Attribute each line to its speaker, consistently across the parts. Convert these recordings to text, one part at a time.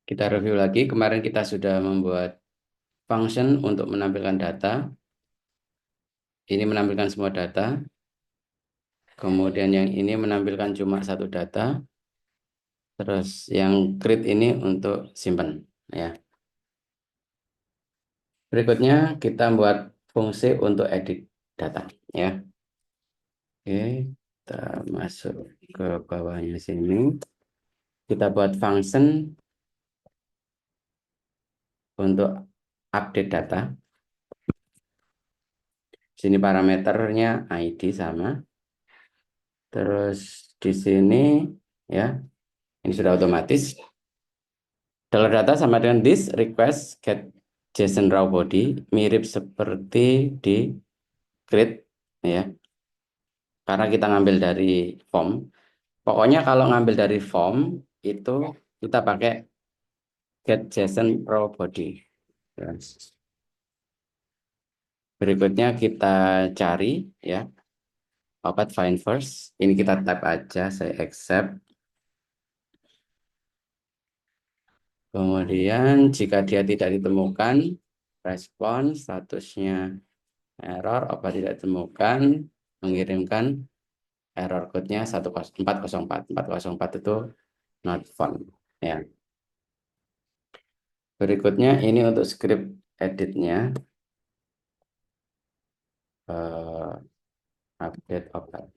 Speaker 1: Kita review lagi. Kemarin kita sudah membuat function untuk menampilkan data. Ini menampilkan semua data. Kemudian yang ini menampilkan cuma satu data. Terus yang create ini untuk simpan. Ya. Berikutnya kita buat fungsi untuk edit data. Ya. Oke, kita masuk ke bawahnya sini. Kita buat function untuk update data. Sini parameternya ID sama. Terus di sini ya, ini sudah otomatis. Dollar data sama dengan this request get JSON raw body, mirip seperti di create ya. Karena kita ngambil dari form. Pokoknya kalau ngambil dari form itu kita pakai get JSON raw body. Berikutnya kita cari ya, opat find first. Ini kita type aja, saya accept. Kemudian jika dia tidak ditemukan, respon statusnya error, apa tidak ditemukan, mengirimkan error code-nya 1404. 404 itu not found. Ya. Berikutnya ini untuk script editnya, update obat.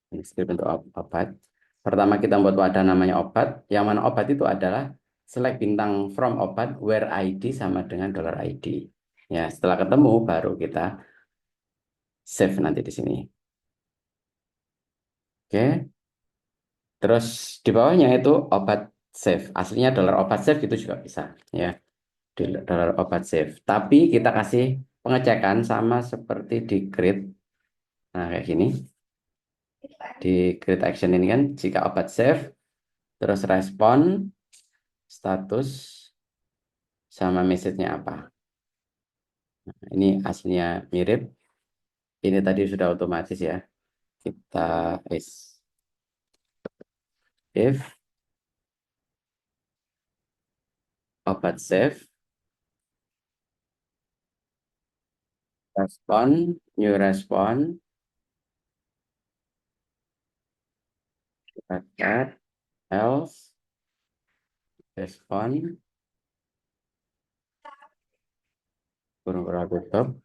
Speaker 1: Ini script untuk obat. Pertama kita buat wadah namanya obat. Yang mana obat itu adalah select bintang from obat where ID sama dengan $ID. Ya, setelah ketemu baru kita save nanti di sini. Oke. Terus di bawahnya itu obat save. Aslinya $obat save itu juga bisa ya. $obat save. Tapi kita kasih pengecekan sama seperti di create. Nah, kayak gini. Di create action ini kan jika obat save terus respon status sama message-nya apa. Nah, ini aslinya mirip. Ini tadi sudah otomatis ya. Kita is if obat save respon new respon add else respon kurung tutup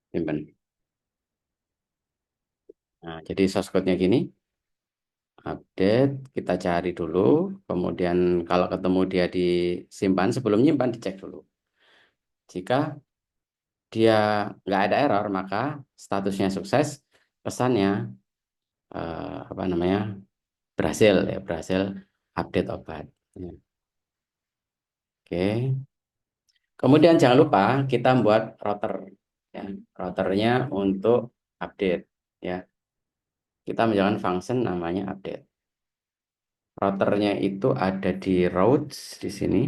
Speaker 1: simpan. Nah, jadi source code-nya gini. Update, kita cari dulu. Kemudian kalau ketemu dia disimpan, sebelum nyimpan dicek dulu. Jika dia nggak ada error, maka statusnya sukses, pesannya apa namanya berhasil ya, berhasil update obat. Ya. Oke. Kemudian jangan lupa kita buat router ya, routernya untuk update ya. Kita menjalankan function namanya update. Routernya itu ada di routes di sini.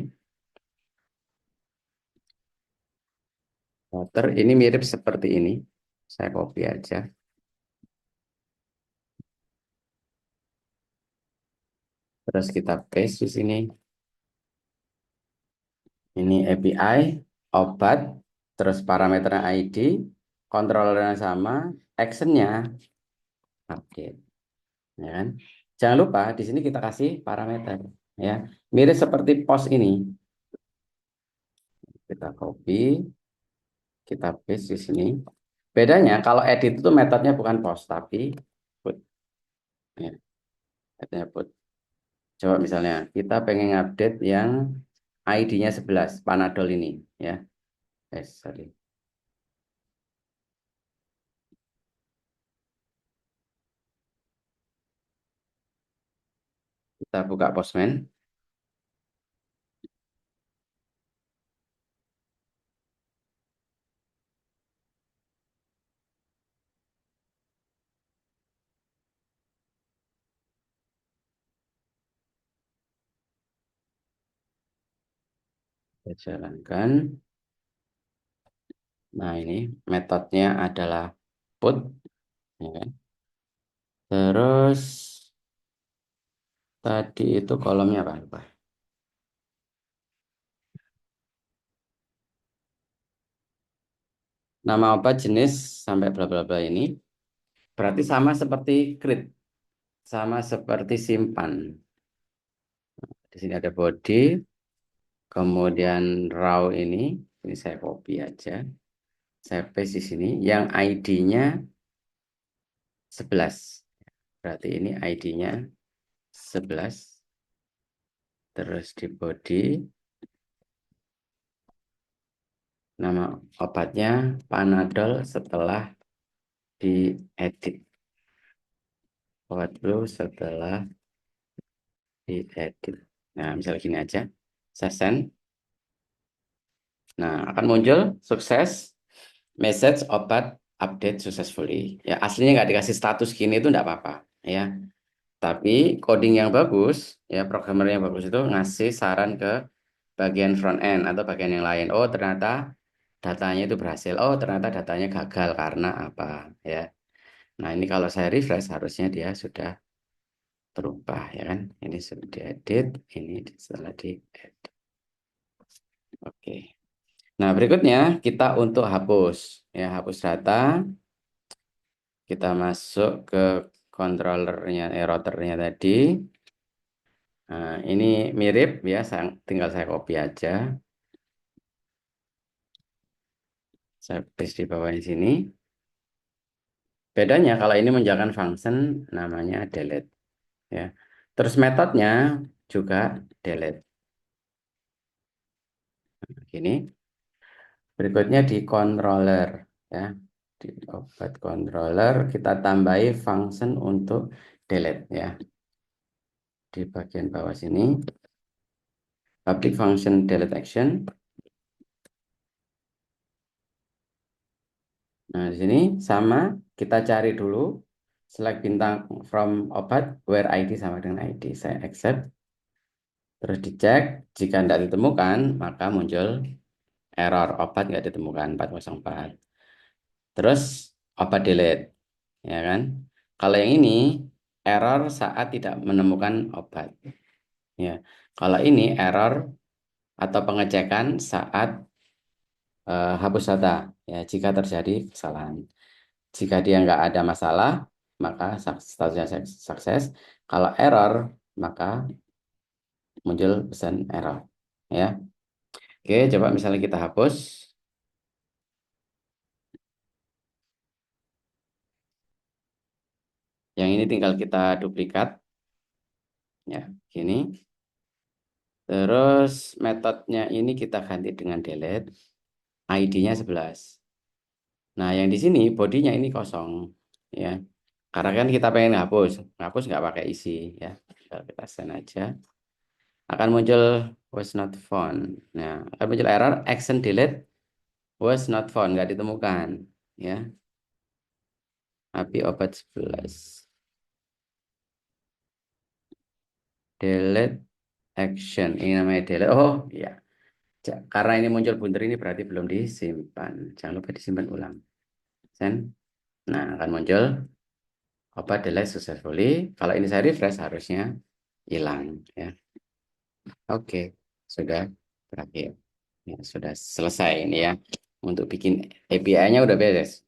Speaker 1: Router ini mirip seperti ini. Saya copy aja. Terus kita paste di sini. Ini API, obat, terus parameternya ID, controllernya sama, actionnya update. Ya kan? Jangan lupa di sini kita kasih parameter. Ya, mirip seperti post ini. Kita copy, kita paste di sini. Bedanya kalau edit itu metodenya bukan post tapi put. Ya, metodenya put. Coba misalnya kita pengen update yang ID-nya 11 Panadol ini ya. Sorry. Kita buka Postman. Kita jalankan. Nah, ini metodenya adalah put ya kan? Terus Tadi itu kolomnya apa? Lupa. Nama obat jenis sampai bla bla bla ini berarti sama seperti create, sama seperti simpan. Di sini ada body, kemudian raw ini saya copy aja. Saya paste di sini. Yang ID-nya 11. Berarti ini ID-nya 11. Terus di body, nama obatnya Panadol setelah diedit. Obat flu setelah diedit. Nah, misalnya gini aja. Saya send. Nah, akan muncul sukses. Message obat update successfully. Ya, aslinya nggak dikasih status gini itu nggak apa-apa. Ya, tapi coding yang bagus, ya programmer yang bagus itu ngasih saran ke bagian front end atau bagian yang lain. Oh, ternyata datanya itu berhasil. Oh, ternyata datanya gagal karena apa, ya. Nah, ini kalau saya refresh harusnya dia sudah berubah, ya kan? Ini sudah diedit, ini setelah diedit. Oke. Nah, berikutnya kita untuk hapus, ya hapus data. Kita masuk ke controllernya, routernya tadi. Nah, ini mirip ya, tinggal saya copy aja. Saya paste di bawah di sini. Bedanya kalau ini menjalankan function namanya delete, ya. Terus metodenya juga delete. Gini. Berikutnya di controller, ya. Di obat controller kita tambahi function untuk delete, ya. Di bagian bawah sini public function delete action. Nah, di sini sama, kita cari dulu select bintang from obat where ID sama dengan ID. Saya accept, terus dicek, jika tidak ditemukan, maka muncul error obat nggak ditemukan 404. Terus obat delete, ya kan? Kalau yang ini error saat tidak menemukan obat, ya. Kalau ini error atau pengecekan saat hapus data, ya. Jika terjadi kesalahan. Jika dia nggak ada masalah, maka statusnya sukses. Kalau error, maka muncul pesan error. Ya, oke. Coba misalnya kita hapus. Yang ini tinggal kita duplikat. Ya, gini. Terus metodenya ini kita ganti dengan delete. ID-nya 11. Nah, yang di sini bodinya ini kosong. Ya, karena kan kita pengen hapus. Hapus nggak pakai isi. Ya, kita send aja. Akan muncul was not found. Nah, akan muncul error action delete was not found, nggak ditemukan, ya. Api obat 11 delete action, ini namanya delete. Oh ya, karena ini muncul bundar ini berarti belum disimpan, jangan lupa disimpan ulang. Send. Nah, akan muncul obat delete successfully. Kalau ini saya refresh harusnya hilang, ya. Oke, sudah berakhir, ya, sudah selesai ini, ya. Untuk bikin API-nya udah beres.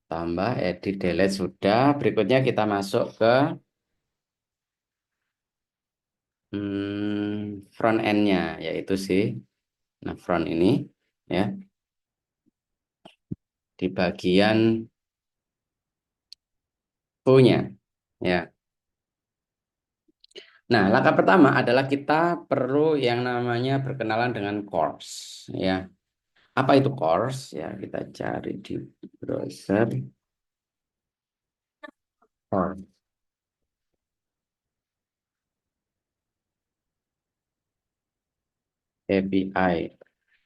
Speaker 1: Tambah edit delete sudah. Berikutnya kita masuk ke front end-nya, yaitu sih. Nah, front ini, ya, di bagian punya, ya. Nah, langkah pertama adalah kita perlu yang namanya berkenalan dengan course, ya. Apa itu course? Ya, kita cari di browser course, API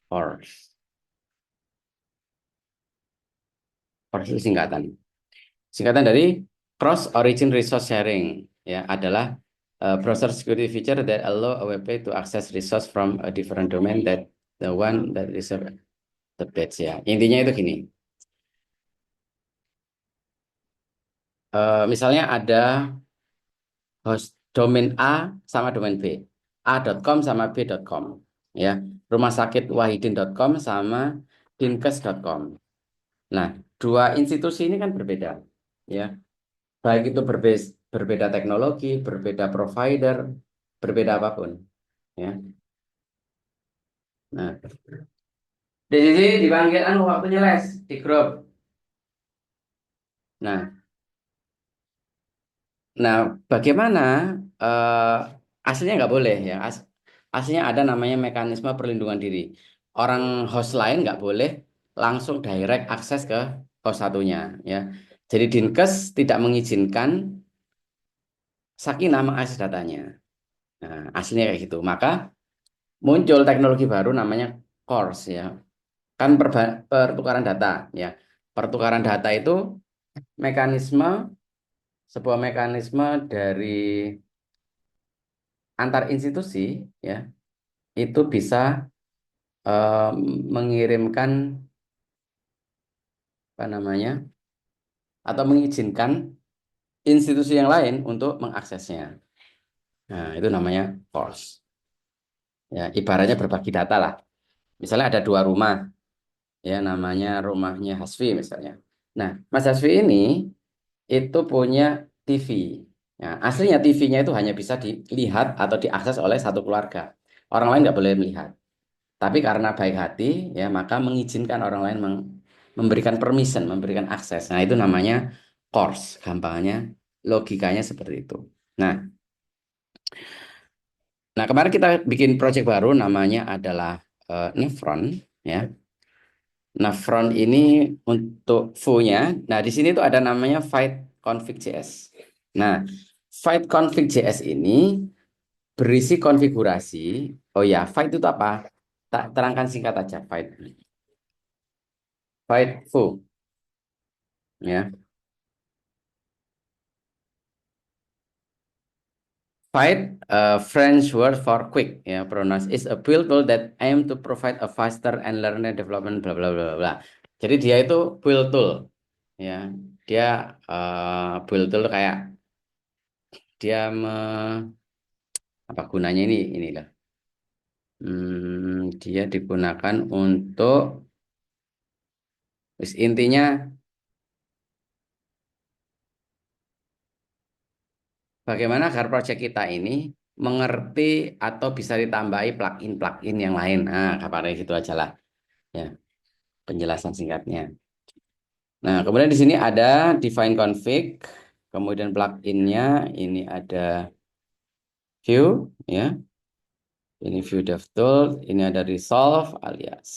Speaker 1: course. Course itu singkatan. Singkatan dari Cross Origin Resource Sharing, ya, adalah browser security feature that allow a web page to access resource from a different domain that the one that reserve the page, ya. Intinya itu gini. Misalnya ada host domain A sama domain B. A.com sama B.com. Ya, rumah sakit wahidin.com sama dinkes.com. Nah, dua institusi ini kan berbeda. Ya, baik itu berbeda teknologi, berbeda provider, berbeda apapun. Ya, nah, di sini dipanggil anu waktunya les di grup. Nah, nah, bagaimana eh, aslinya nggak boleh ya. Aslinya ada namanya mekanisme perlindungan diri. Orang host lain nggak boleh langsung direct akses ke host satunya ya. Jadi Dinkes tidak mengizinkan Sakinah mengakses datanya. Nah, aslinya kayak gitu. Maka muncul teknologi baru namanya CORS ya. Kan pertukaran data ya. Pertukaran data itu mekanisme sebuah mekanisme dari antar institusi ya itu bisa eh, mengirimkan apa namanya atau mengizinkan institusi yang lain untuk mengaksesnya. Nah, itu namanya force. Ya, ibaratnya berbagi data lah. Misalnya ada dua rumah, ya namanya rumahnya Hasfi misalnya. Nah, Mas Hasfi ini itu punya TV. Nah, aslinya TV-nya itu hanya bisa dilihat atau diakses oleh satu keluarga. Orang lain nggak boleh melihat. Tapi karena baik hati, ya maka mengizinkan orang lain memberikan permission, memberikan akses. Nah, itu namanya course, gampangnya, logikanya seperti itu. Nah, nah kemarin kita bikin project baru namanya adalah Nefron, ya. Nefron ini untuk foo-nya. Nah, di sini tuh ada namanya Fight Config.js. Nah, Fight Config.js ini berisi konfigurasi. Oh ya, Fight itu apa? Tak terangkan singkat aja, Fight. Fight foo, ya. Fight, French word for quick, ya, pronounce is a build tool that aim to provide a faster and learner development, bla bla bla bla. Jadi dia itu build tool, ya. Dia build tool kayak dia apa gunanya ini lah. Dia digunakan untuk intinya bagaimana agar project kita ini mengerti atau bisa ditambahi plugin-plugin yang lain. Nah, kabarnya gitu aja lah, ya, penjelasan singkatnya. Nah, kemudian di sini ada define config, kemudian pluginnya ini ada view, ya, ini view devtool, ini ada resolve alias.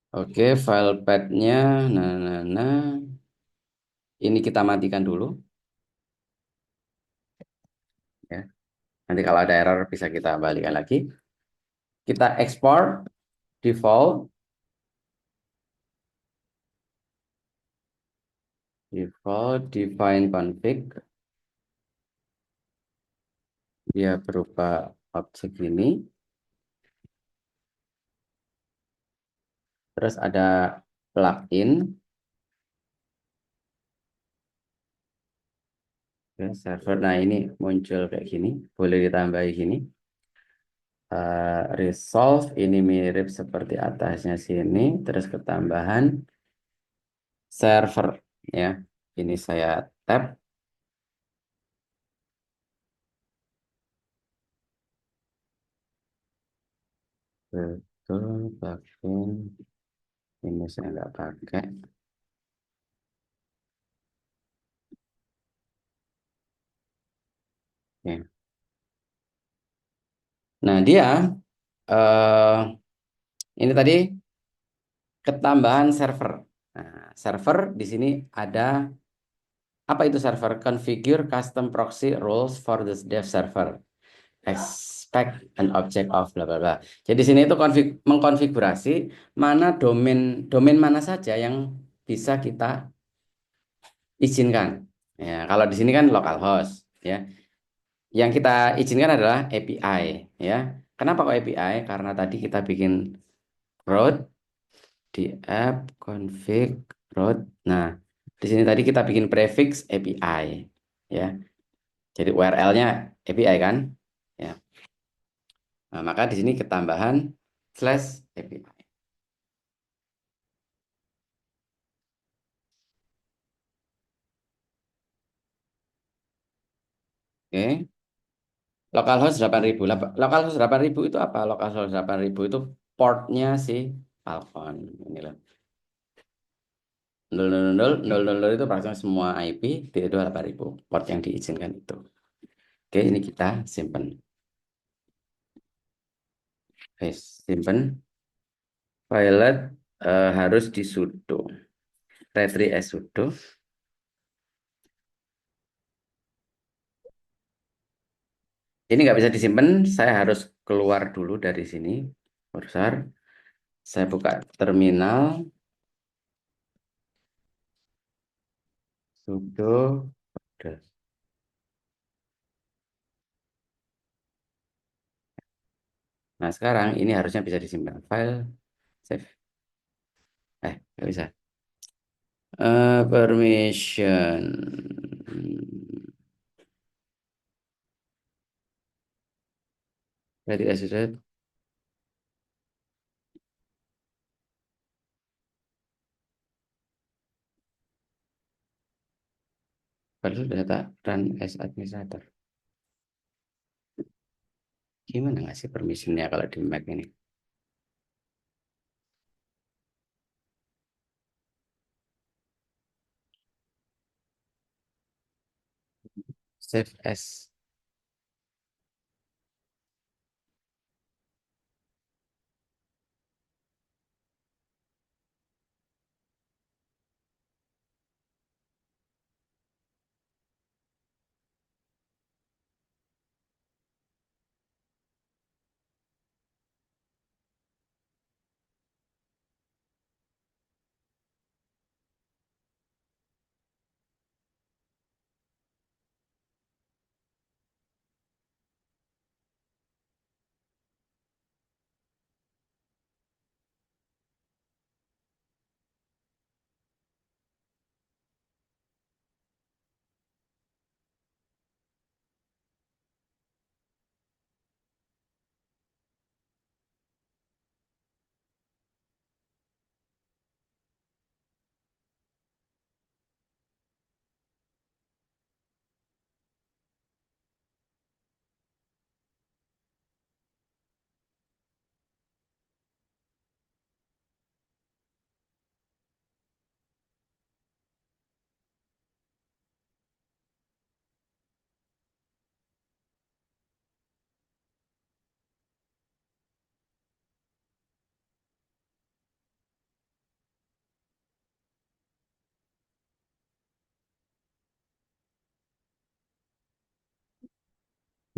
Speaker 1: Oke, file path-nya, nah, ini kita matikan dulu, ya. Nanti kalau ada error bisa kita balikan lagi. Kita export default define config, dia berupa objek ini, terus ada plugin. Ya, server. Nah, ini muncul kayak gini. Boleh ditambahi gini. Resolve ini mirip seperti atasnya sini. Terus ketambahan server. Ya, ini saya tap. Betul, plugin. Ini saya nggak pakai. Ya. Nah, dia ini tadi ketambahan server. Nah, server di sini ada apa itu server? Configure custom proxy rules for the dev server. Expect an object of bla bla bla. Jadi sini itu mengkonfigurasi mana domain mana saja yang bisa kita izinkan. Ya, kalau di sini kan localhost, ya. Yang kita izinkan adalah API, ya. Kenapa kok API? Karena tadi kita bikin route di app config route. Nah, Di sini tadi kita bikin prefix API, ya. Jadi URL-nya API kan, ya. Nah, maka di sini ketambahan slash API. Oke. Localhost 8.000. Localhost 8.000 itu apa? Localhost 8.000 itu portnya si Falcon. Ini loh. 000 itu praktisnya semua IP di itu 8.000 port yang diizinkan itu. Oke, ini kita simpen. Oke, simpen. Pilot harus di sudo. Retry as sudo. Ini nggak bisa disimpan. Saya harus keluar dulu dari sini. Cursor. Saya buka terminal. Sudo. Udah. Nah, sekarang ini harusnya bisa disimpan. File. Save. Nggak bisa. Permission. Retry as sudo. Baru data run as administrator. Gimana ngasih permissionnya kalau di Mac ini? Save as.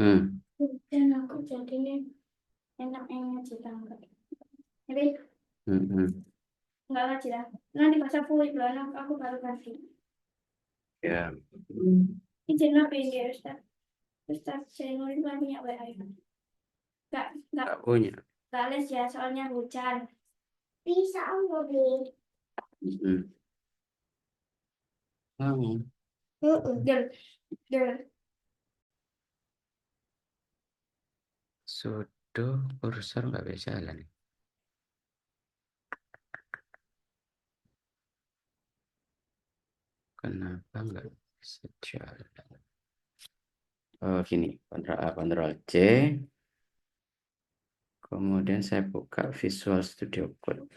Speaker 1: Hmm.
Speaker 2: Dan aku jadi enak-enak cerita enggak. Tapi
Speaker 1: Hmm. Hmm.
Speaker 2: enggak lah cerita. Nanti pas aku baru kasih.
Speaker 1: Ya.
Speaker 2: Ini channel pinggir Ustaz. Ustaz channel itu kan punya WA. Enggak
Speaker 1: Nggak punya.
Speaker 2: les ya soalnya hujan. Bisa mobil.
Speaker 1: Hmm. Hmm.
Speaker 2: Gel, gel.
Speaker 1: Sudo kursor nggak bisa jalan. Kenapa nggak bisa jalan? Oh, gini, Ctrl C. Kemudian saya buka Visual Studio Code.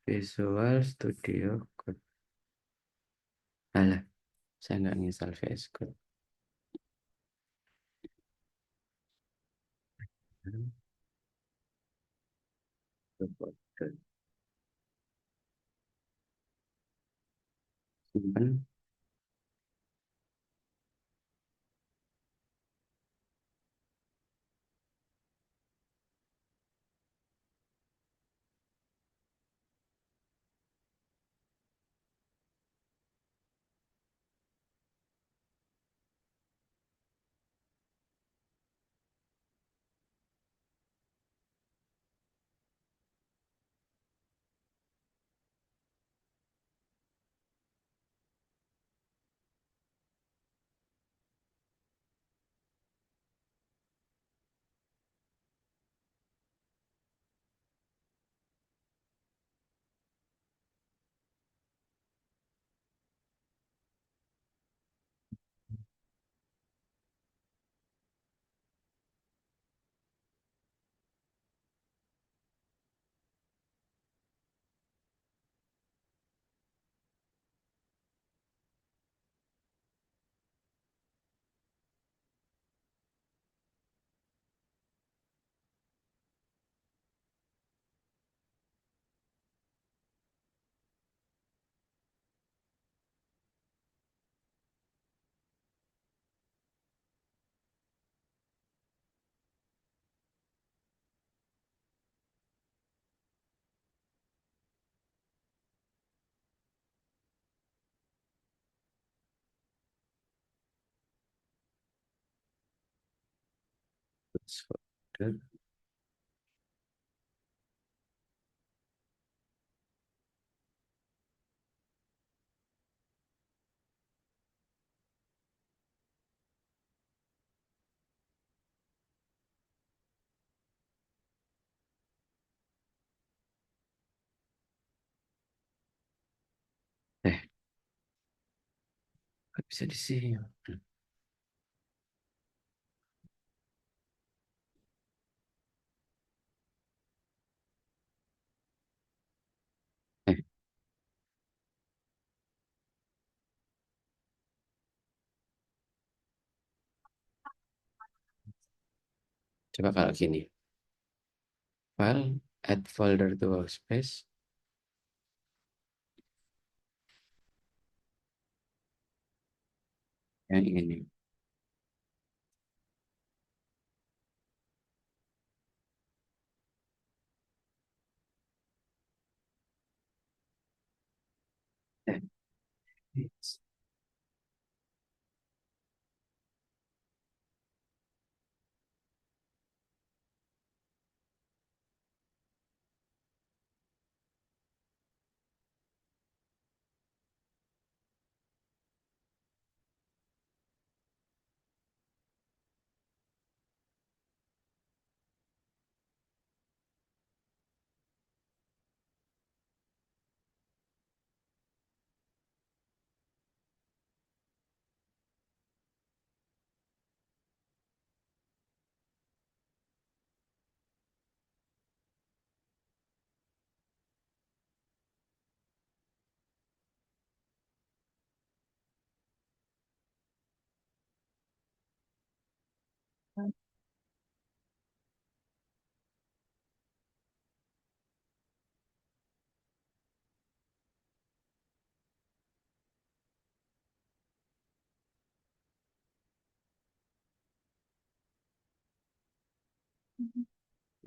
Speaker 1: Visual Studio Code. Alah, saya nggak install VS Code. Simpan. Terus folder. Eh, nggak bisa di sini. Eh, coba kalau gini. File, add folder to workspace. Yang ini. Eh,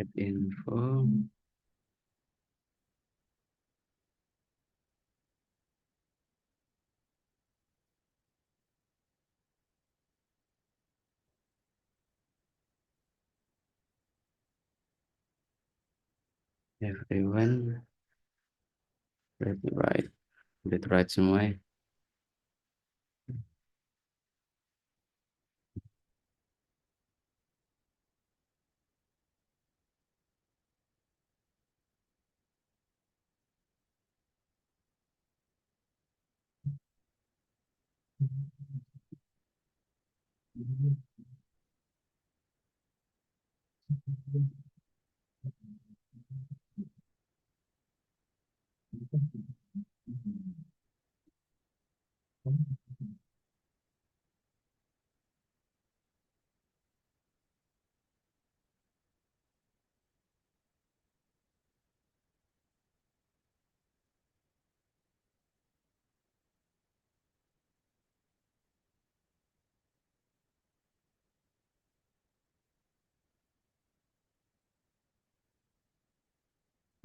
Speaker 1: Add info. Everyone. Berarti right. Udah right semua ya.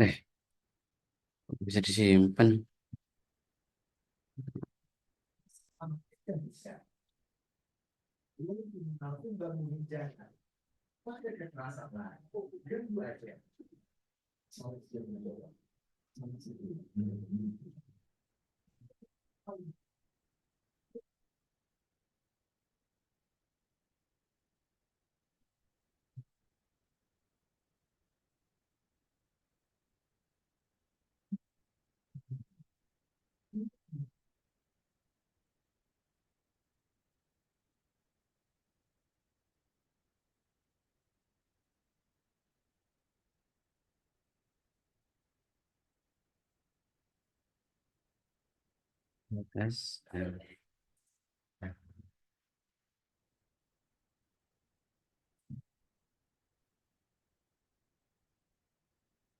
Speaker 1: Eh, bisa disimpan. Atas.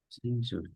Speaker 1: Sini sudah.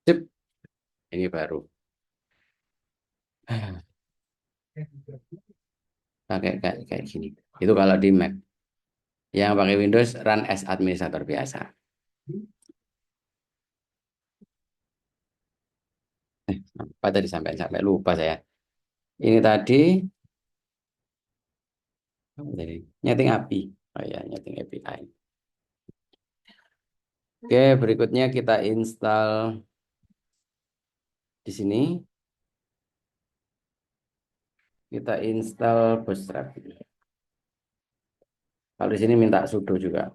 Speaker 1: Sip, ini baru. Pakai kayak gini. Itu kalau di Mac. Yang pakai Windows run as administrator biasa. Apa tadi sampai lupa saya. Ini tadi apa tadi? Nyeting API. Oh ya, nyeting API. Oke, berikutnya kita install di sini. Kita install Bootstrap. Kalau di sini minta sudo juga.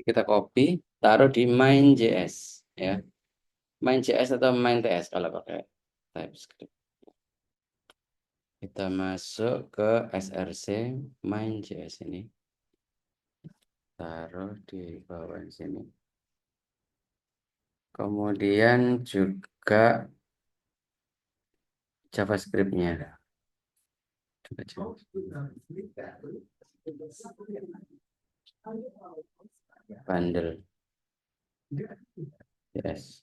Speaker 1: Kita copy, taruh di main.js. Ya. Main.js atau main.ts kalau pakai TypeScript. Kita masuk ke src main.js ini. Taruh di bawah sini. Kemudian juga JavaScript-nya. Bundle. Yes.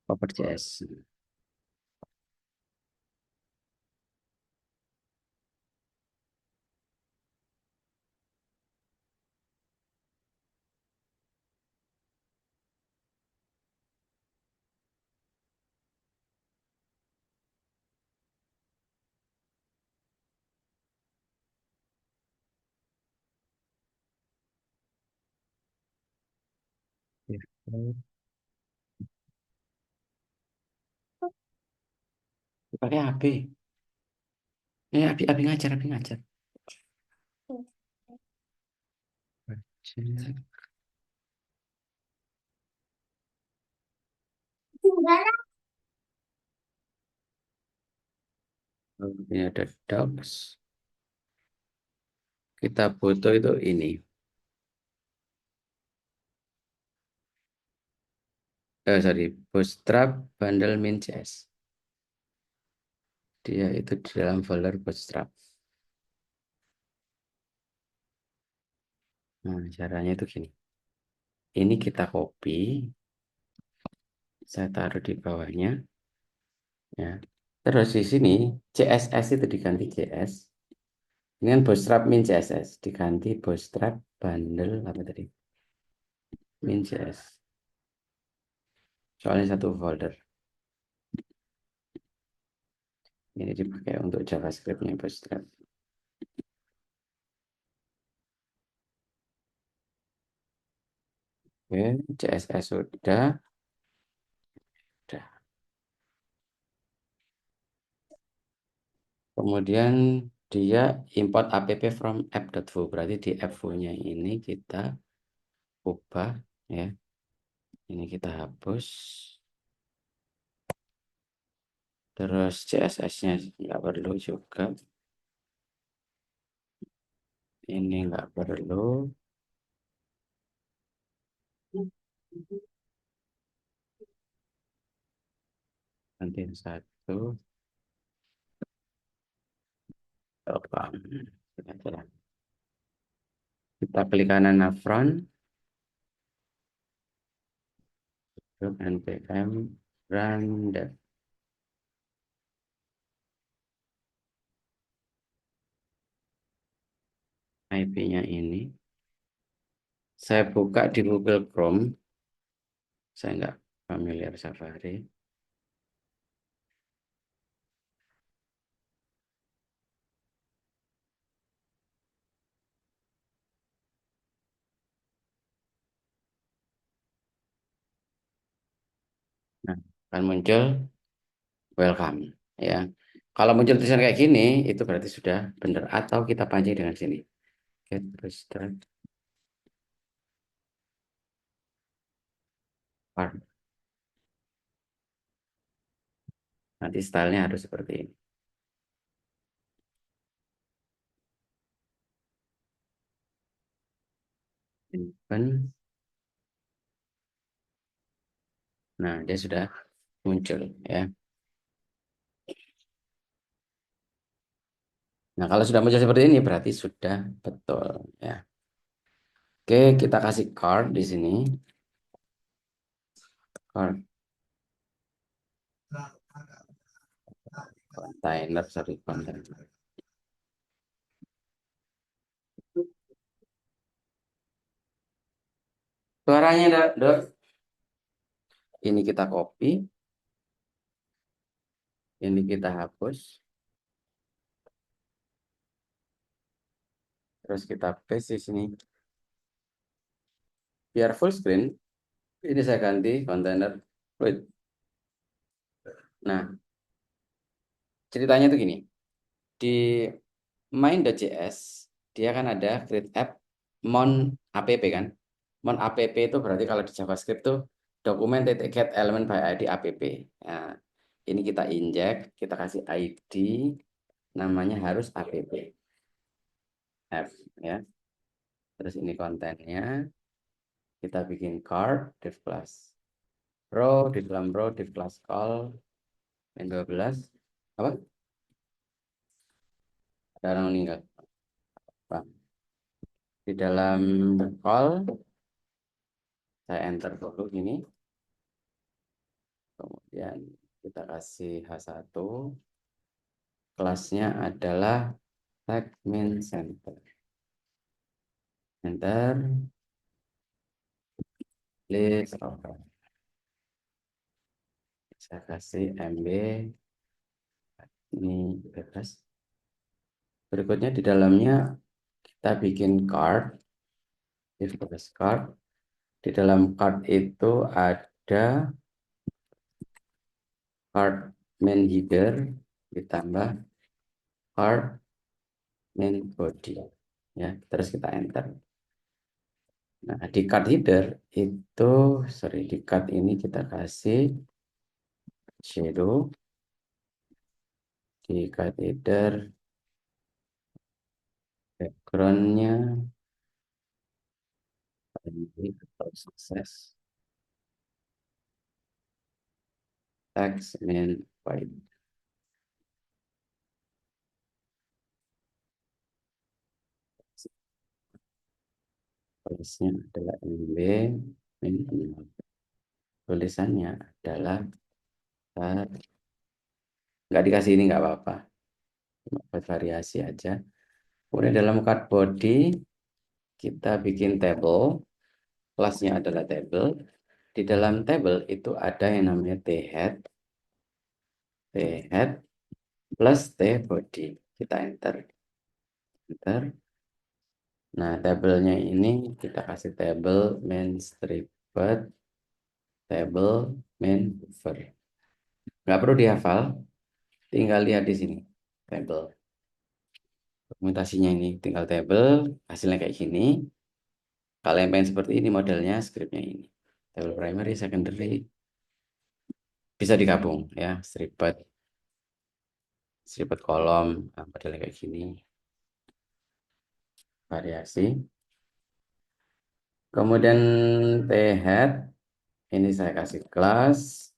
Speaker 1: Proper.js. Pakai HP. HP ngajar, HP ngajar. Oh, ini ada docs. Kita foto itu ini. Sorry, Bootstrap bundle min.js. Dia itu di dalam folder Bootstrap. Nah, caranya itu gini. Ini kita copy, saya taruh di bawahnya, ya. Terus di sini CSS itu diganti JS. Dengan Bootstrap min CSS diganti Bootstrap bundle apa tadi? Min JS. Soalnya satu folder. Ini dipakai untuk JavaScript-nya Bootstrap. Oke, CSS sudah. Sudah. Kemudian dia import app from app.foo. Berarti di app.foo-nya ini kita ubah ya. Ini kita hapus. Terus CSS-nya nggak perlu juga. Ini nggak perlu. Nanti yang satu. Apa? Kita klik kanan front. npm run that IP-nya ini. Saya buka di Google Chrome. Saya nggak familiar Safari. Nah, akan muncul welcome ya. Kalau muncul tulisan kayak gini, itu berarti sudah benar. Atau kita pancing dengan sini. Get start part. Nanti stylenya harus seperti ini. Open. Nah, dia sudah muncul ya. Nah, kalau sudah muncul seperti ini berarti sudah betul ya. Oke, kita kasih card di sini. Card container, sorry, container. Suaranya, Dok. Ini kita copy, ini kita hapus, terus kita paste di sini. Biar full screen, ini saya ganti container fluid. Nah, ceritanya tuh gini. Di main.js, dia kan ada create app mon app kan. Mon app itu berarti kalau di JavaScript tuh dokumen titik get element by ID app. Nah, ini kita injek, kita kasih ID, namanya harus app F ya. Terus ini kontennya, kita bikin card div class row, di dalam row div class call min 12 apa? Ada orang meninggal. Apa? Di dalam call saya enter dulu ini, kemudian kita kasih H1, kelasnya adalah tag main center. Enter, list, saya kasih MB, ini bebas. Berikutnya di dalamnya kita bikin card, div class card. Di dalam card itu ada card main header ditambah card main body ya, terus kita enter. Nah, di card header itu, sorry, di card ini kita kasih shadow. Di card header backgroundnya atau sukses text main white. Tulisnya adalah MB main 0. Tulisannya adalah nggak dikasih ini nggak apa-apa, buat variasi aja. Kemudian dalam card body kita bikin table, kelasnya adalah table. Di dalam table itu ada yang namanya thead, plus T body. Kita enter. Enter. Nah, tabelnya ini kita kasih tabel main stripped, tabel main hover. Nggak perlu dihafal, tinggal lihat di sini. Tabel. Dokumentasinya ini tinggal tabel, hasilnya kayak gini. Kalau yang pengen seperti ini modelnya, scriptnya ini. Tabel primary, secondary, bisa digabung ya, stripped, stripped kolom, nah, modelnya kayak gini. Variasi. Kemudian T head, ini saya kasih kelas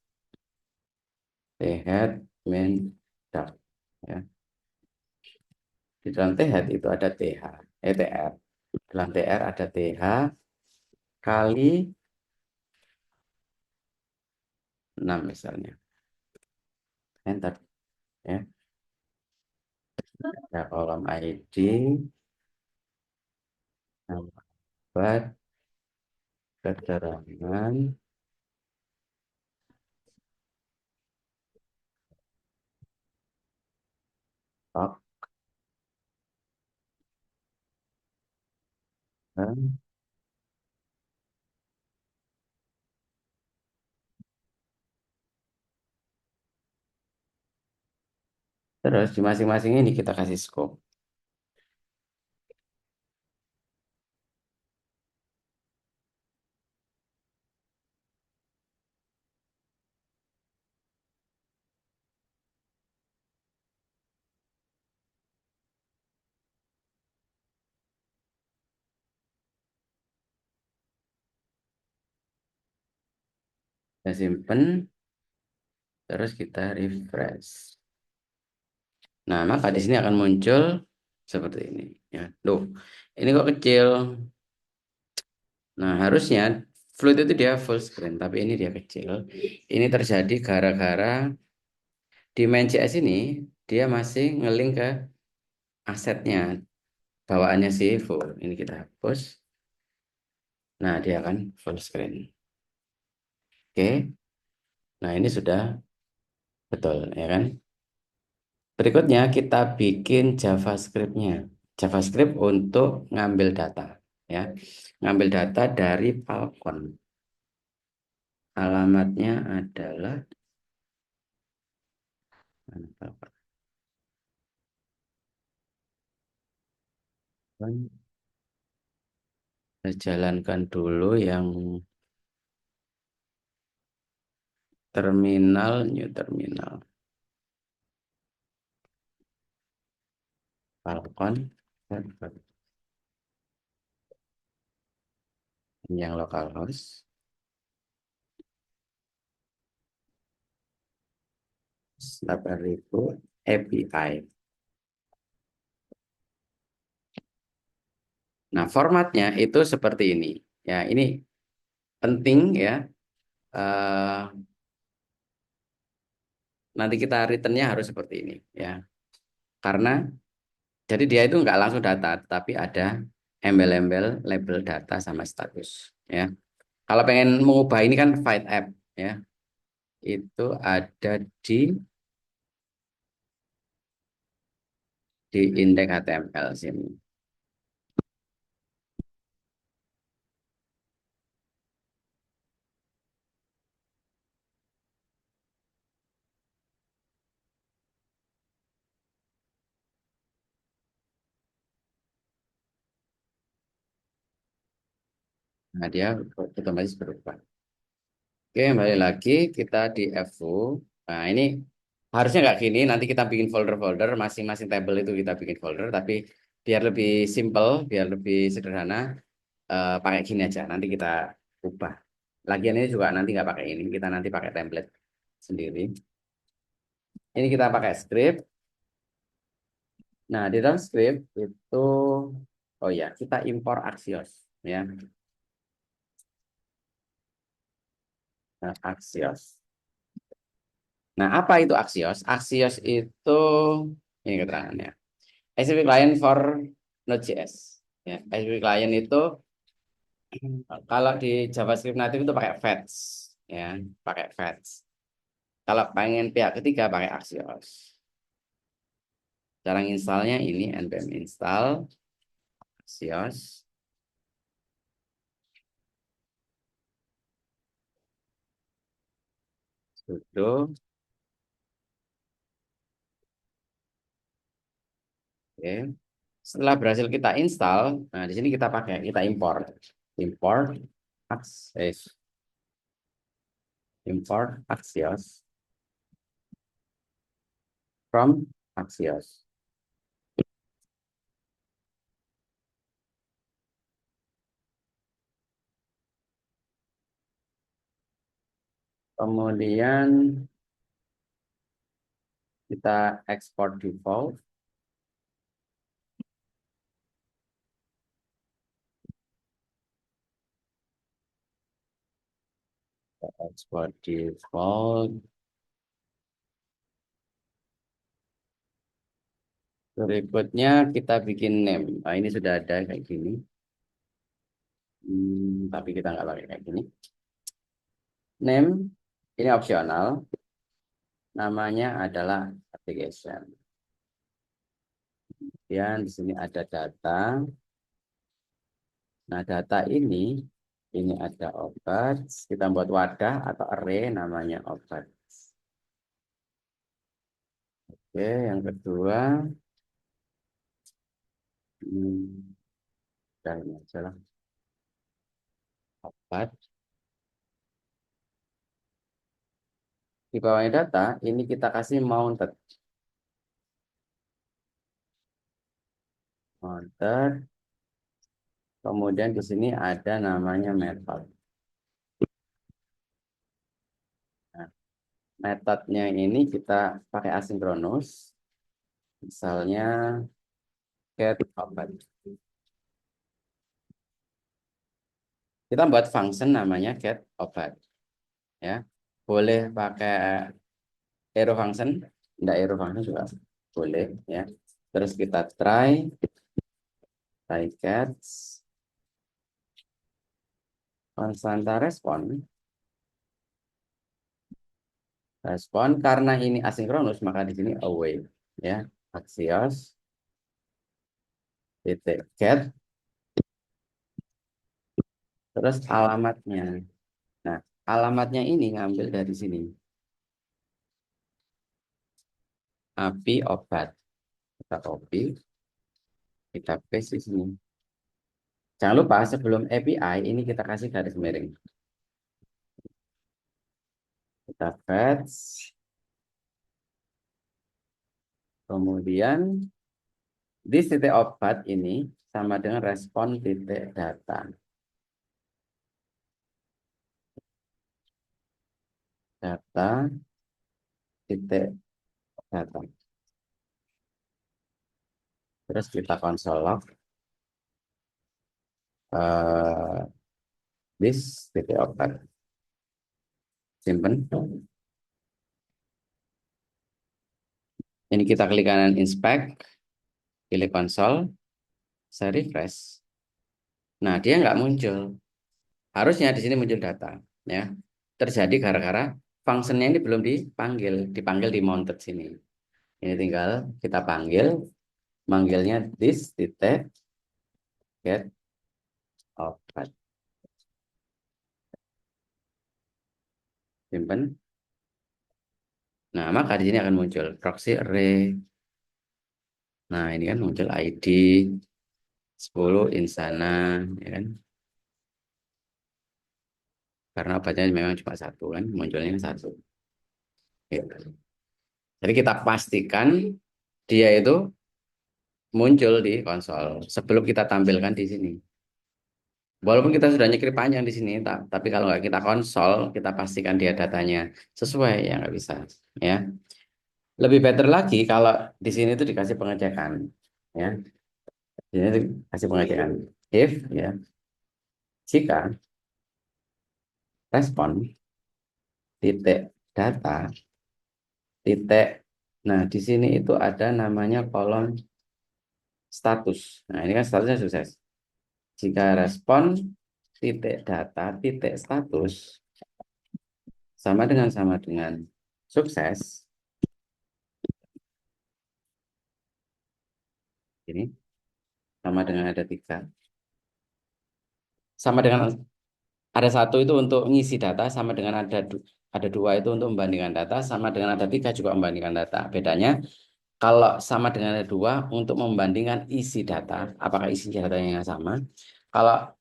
Speaker 1: T head main dark. Ya. Di dalam T head itu ada TH, TR. Dalam TR ada TH kali 6 misalnya. Enter. Ya. Ada kolom ID, nama, keterangan, stok, dan terus di masing-masing ini kita kasih scope. Kita simpen, terus kita refresh. Nah, maka di sini akan muncul seperti ini. Ya, tuh, ini kok kecil. Nah, harusnya Fluid itu dia full screen, tapi ini dia kecil. Ini terjadi gara-gara di main CS ini dia masih ngelink ke asetnya, bawaannya si full. Ini kita hapus. Nah, dia akan full screen. Oke. Nah, ini sudah betul, ya kan? Berikutnya kita bikin JavaScript-nya. JavaScript untuk ngambil data, ya. Ngambil data dari Falcon. Alamatnya adalah mana Falcon? Saya jalankan dulu yang terminal, new terminal. Falcon, yang localhost, 8.000 API. Nah, formatnya itu seperti ini. Ya, ini penting ya. Eh, nanti kita returnnya harus seperti ini ya. Karena jadi dia itu nggak langsung data, tapi ada embel-embel label data sama status ya. Kalau pengen mengubah ini kan find app ya. Itu ada di indeks HTML sini. Nah, dia otomatis berubah. Oke, kembali lagi kita di FU. Nah, ini harusnya nggak gini. Nanti kita bikin folder-folder, masing-masing table itu kita bikin folder. Tapi biar lebih simple, biar lebih sederhana, pakai gini aja. Nanti kita ubah. Lagian ini juga nanti nggak pakai ini. Kita nanti pakai template sendiri. Ini kita pakai script. Nah, di dalam script itu, oh ya, kita impor Axios. Ya, nah, Axios. Nah, apa itu Axios? Axios itu ini keterangannya. HTTP client for Node.js. Ya, HTTP client itu kalau di JavaScript native itu pakai fetch, ya, pakai fetch. Kalau pengen pihak ketiga pakai Axios. Cara installnya ini npm install Axios sudo. Oke. Setelah berhasil kita install, nah di sini kita import Axios, import Axios from Axios. Kemudian kita ekspor default. Ekspor default. Berikutnya kita bikin name. Nah, ini sudah ada kayak gini. Tapi kita nggak pakai kayak gini. Name ini opsional. Namanya adalah application. Dan di sini ada data. Nah, data ini ada obat. Kita buat wadah atau array namanya obat. Oke, yang kedua, hmm, udah ini aja lah, obat. Di bawahnya data, ini kita kasih mounted. Mounted. Kemudian di sini ada namanya method. Nah, metodenya ini kita pakai asinkronus. Misalnya get obat. Kita buat function namanya get obat. Ya, boleh pakai arrow function, enggak arrow function juga boleh. Ya, terus kita try catch konstanta respon karena ini asinkronus maka di sini await. Ya, Axios titik get terus alamatnya. Nah, alamatnya ini ngambil dari sini. API obat. Kita copy, kita paste di sini. Jangan lupa sebelum API ini kita kasih garis miring. Kita fetch. Kemudian di titik obat ini sama dengan respon titik data. Data titik data. Terus kita konsol log. This titik obat. Simpen. Ini kita klik kanan inspect. Pilih konsol. Saya refresh. Nah, dia nggak muncul. Harusnya di sini muncul data. Ya, terjadi gara-gara fungsinya ini belum dipanggil di mounted sini. Ini tinggal kita panggil, manggilnya this titik get obat. Simpen. Nah, maka di sini akan muncul proxy array. Nah, ini kan muncul ID 10 insana, ya kan? Karena obatnya memang cuma satu kan, munculnya satu. Gitu. Jadi kita pastikan dia itu muncul di konsol sebelum kita tampilkan di sini. Walaupun kita sudah nyekri panjang di sini, tapi kalau nggak kita konsol, kita pastikan dia datanya sesuai ya nggak bisa. Ya, lebih better lagi kalau di sini itu dikasih pengecekan. Ya, di sini dikasih pengecekan. If ya, jika respon titik data titik, nah di sini itu ada namanya kolom status. Nah ini kan statusnya sukses. Jika respon titik data titik status sama dengan, sukses, Ini sama dengan ada 3. Sama dengan ada 1 itu untuk ngisi data, sama dengan ada 2 itu untuk membandingkan data, sama dengan ada 3 juga membandingkan data. Bedanya kalau sama dengan ada 2 untuk membandingkan isi data, apakah isi datanya yang sama? Kalau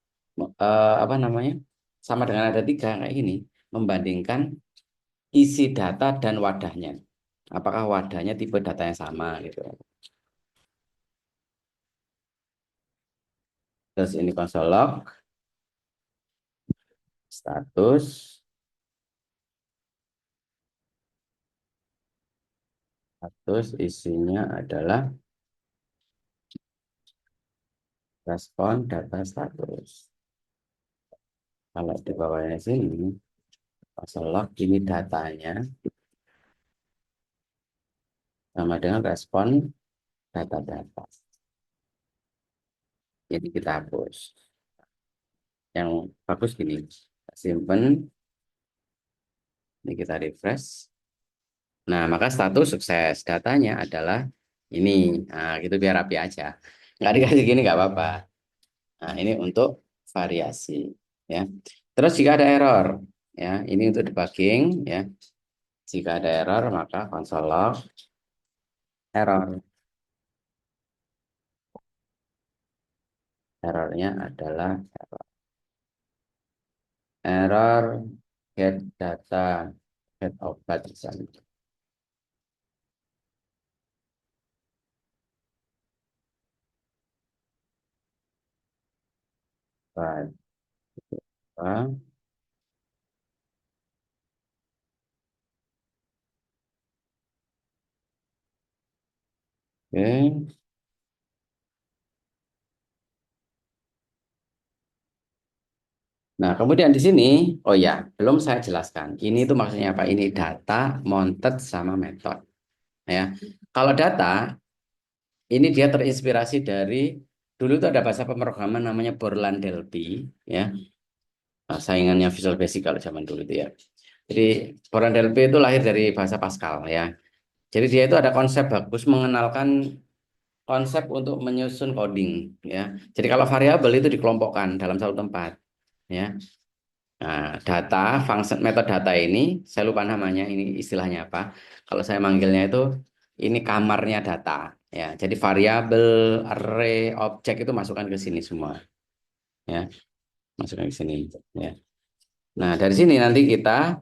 Speaker 1: apa namanya? Sama dengan ada 3 kayak gini, membandingkan isi data dan wadahnya. Apakah wadahnya tipe data yang sama gitu. Terus ini console log, status, status isinya adalah respon data status. Kalau di bawahnya sini, console log ini datanya sama dengan respon data-data. Jadi kita hapus. Yang bagus gini, simpen, ini kita refresh. Nah, maka status sukses. Datanya adalah ini. Nah, gitu biar rapi aja. Nggak dikasih gini nggak apa-apa. Nah, ini untuk variasi. Ya. Terus jika ada error, ya, ini untuk debugging. Ya. Jika ada error, maka console log error. Errornya adalah error get data, get obat misalnya. Baik. Oke. Nah, kemudian di sini, oh ya, belum saya jelaskan. Ini itu maksudnya apa? Ini data, mounted, sama method. Ya, kalau data, ini dia terinspirasi dari dulu itu ada bahasa pemrograman namanya Borland Delphi, ya, saingannya Visual Basic kalau zaman dulu itu ya. Jadi Borland Delphi itu lahir dari bahasa Pascal, ya. Jadi dia itu ada konsep bagus mengenalkan konsep untuk menyusun coding, ya. Jadi kalau variabel itu dikelompokkan dalam satu tempat, ya. Nah, data, function metode data ini, saya lupa namanya, ini istilahnya apa. Kalau saya manggilnya itu, ini kamarnya data. Ya, jadi variabel, array, objek itu masukkan ke sini semua. Ya, masukkan ke sini. Ya. Nah, dari sini nanti kita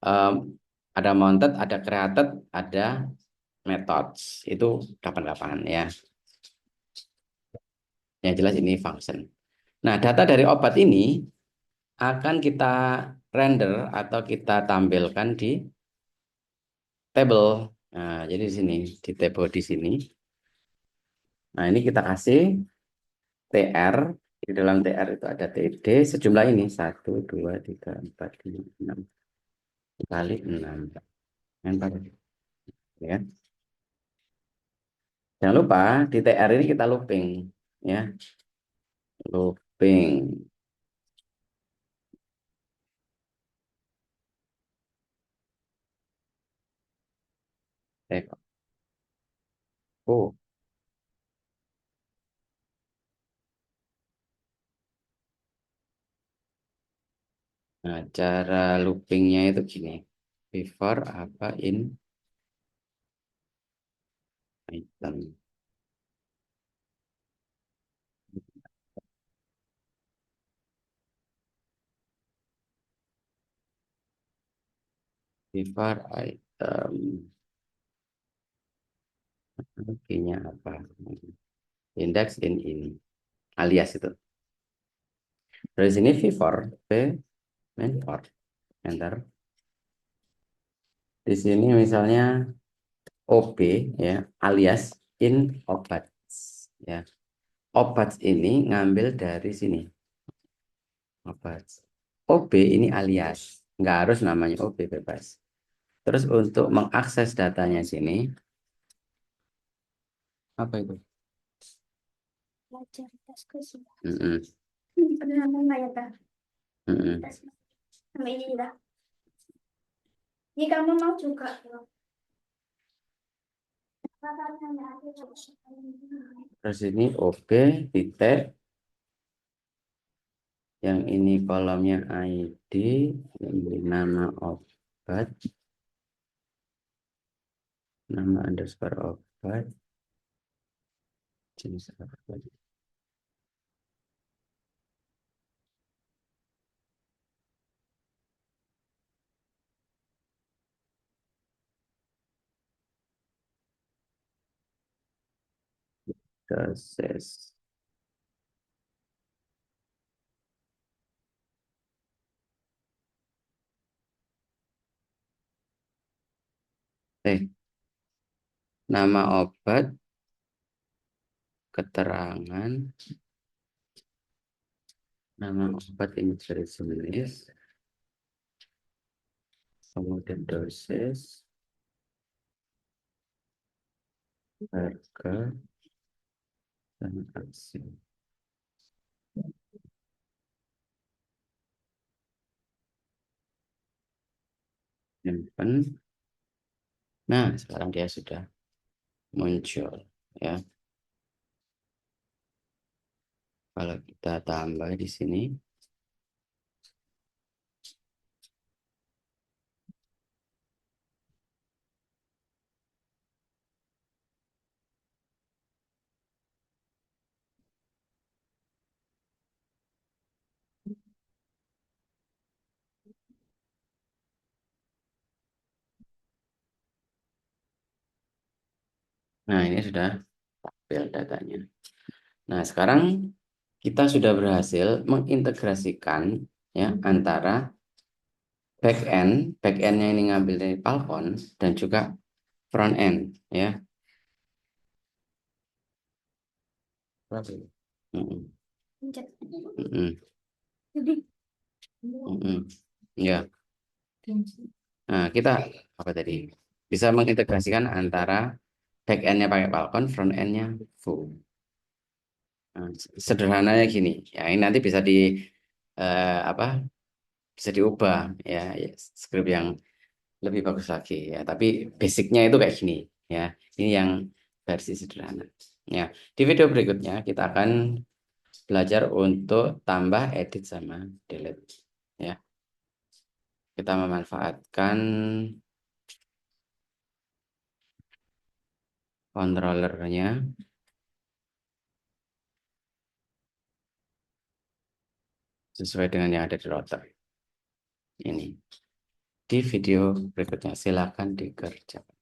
Speaker 1: em, ada mounted, ada created, ada methods. Itu kapan-kapan ya. Yang jelas ini function. Nah, data dari obat ini akan kita render atau kita tampilkan di table. Nah, jadi di sini di table di sini. Nah, ini kita kasih TR. Di dalam TR itu ada TD sejumlah ini 1, 2, 3, 4, 5, 6 kali 6. Enter. Ya. Jangan lupa di TR ini kita looping, ya, looping. Oh, nah, cara loopingnya itu gini. Before apa in item. Before item. Oke-nya apa? Index in ini. Alias itu. Dari sini V4, V main for. Enter. Di sini misalnya OB ya, alias in obat ya. Obat ini ngambil dari sini. Obat. OB ini alias. Nggak harus namanya OB, bebas. Terus untuk mengakses datanya sini, apa itu?
Speaker 2: Belajar tes kursi.
Speaker 1: Mm-mm.
Speaker 2: Pernah nggak ya, Kak?
Speaker 1: Mm-mm.
Speaker 2: Tes sama ini dah. Ini kamu mau juga?
Speaker 1: Terus ini oke, titik. Yang ini kolomnya ID, yang ini nama obat, nama underscore obat, jenis obat. Dosis. Nama obat, keterangan, nama obat ini jenis, kemudian dosis, harga, dan aksi. Simpan. Nah, sekarang dia sudah muncul, ya. Kalau kita tambah di sini, nah ini sudah tampil datanya. Nah, sekarang kita sudah berhasil mengintegrasikan ya antara back endnya ini ngambil dari Falcon dan juga front end ya. Berapa ini? Mm-mm. Mm-mm. Mm-mm. Ya. Nah, kita apa tadi? Bisa mengintegrasikan antara back endnya pakai Falcon, front endnya full. Nah, sederhananya gini, ya ini nanti bisa di apa? Bisa diubah ya, ya script yang lebih bagus lagi ya. Tapi basicnya itu kayak gini ya. Ini yang versi sederhana. Ya, di video berikutnya kita akan belajar untuk tambah, edit sama delete. Ya, kita memanfaatkan controllernya sesuai dengan yang ada di router ini. Di video berikutnya silakan dikerjakan.